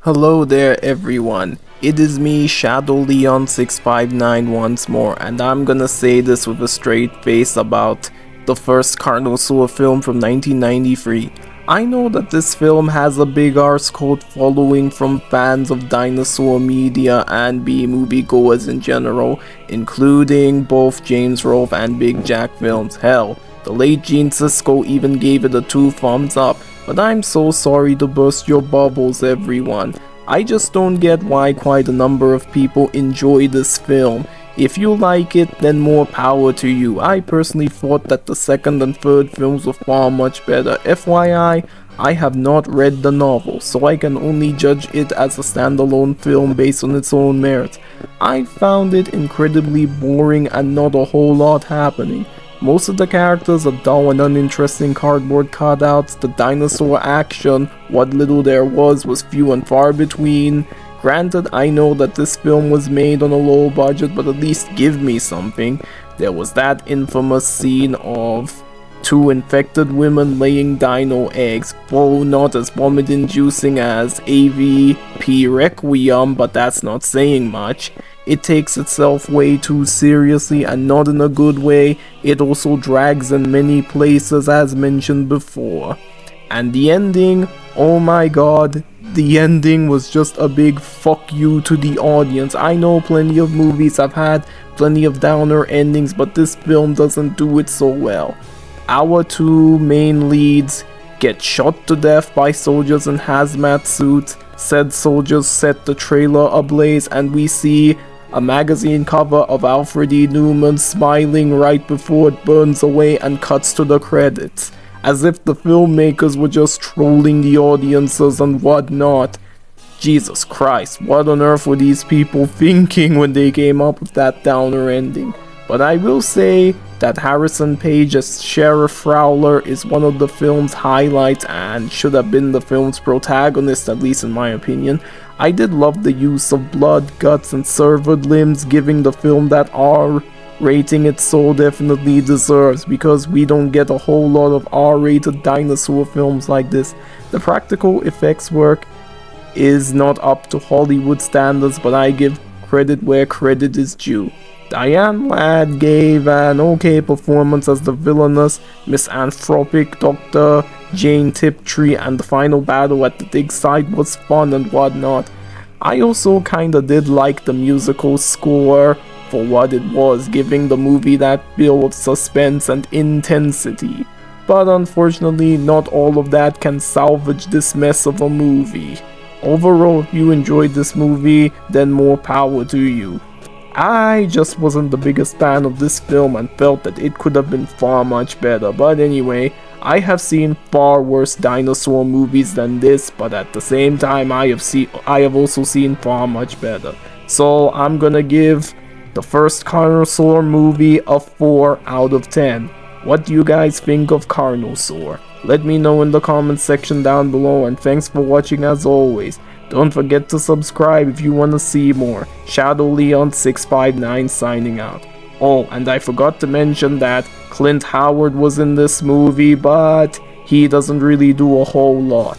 Hello there everyone, it is me Shadow Leon 659 once more, and I'm gonna say this with a straight face about the first Carnosaur film from 1993. I know that this film has a big arse cult following from fans of dinosaur media and B-movie goers in general, including both James Rolfe and Big Jack Films. Hell, the late Gene Siskel even gave it a 2 thumbs up. But I'm so sorry to burst your bubbles, everyone. I just don't get why quite a number of people enjoy this film. If you like it, then more power to you. I personally thought that the second and third films were far much better. FYI, I have not read the novel, so I can only judge it as a standalone film based on its own merits. I found it incredibly boring and not a whole lot happening. Most of the characters are dull and uninteresting cardboard cutouts. The dinosaur action, what little there was few and far between. Granted, I know that this film was made on a low budget, but at least give me something. There was that infamous scene of 2 infected women laying dino eggs, though not as vomit-inducing as AVP Requiem, but that's not saying much. It takes itself way too seriously and not in a good way. It also drags in many places as mentioned before. And the ending, oh my god, the ending was just a big fuck you to the audience. I know plenty of movies have had plenty of downer endings, but this film doesn't do it so well. Our 2 main leads get shot to death by soldiers in hazmat suits. Said soldiers set the trailer ablaze, and we see a magazine cover of Alfred E. Newman smiling right before it burns away and cuts to the credits, as if the filmmakers were just trolling the audiences and whatnot. Jesus Christ, what on earth were these people thinking when they came up with that downer ending? But I will say that Harrison Page as Sheriff Fowler is one of the film's highlights and should have been the film's protagonist, at least in my opinion. I did love the use of blood, guts, and severed limbs, giving the film that R rating it so definitely deserves, because we don't get a whole lot of R-rated dinosaur films like this. The practical effects work is not up to Hollywood standards, but I give credit where credit is due. Diane Ladd gave an okay performance as the villainous, misanthropic Dr. Jane Tiptree, and the final battle at the dig site was fun and whatnot. I also kinda did like the musical score for what it was, giving the movie that feel of suspense and intensity. But unfortunately, not all of that can salvage this mess of a movie. Overall, if you enjoyed this movie, then more power to you. I just wasn't the biggest fan of this film and felt that it could have been far much better. But anyway, I have seen far worse dinosaur movies than this, but at the same time I have also seen far much better. So I'm gonna give the first Carnosaur movie a 4 out of 10. What do you guys think of Carnosaur? Let me know in the comments section down below, and thanks for watching as always. Don't forget to subscribe if you want to see more. Shadow Leon 659 signing out. Oh, and I forgot to mention that Clint Howard was in this movie, but he doesn't really do a whole lot.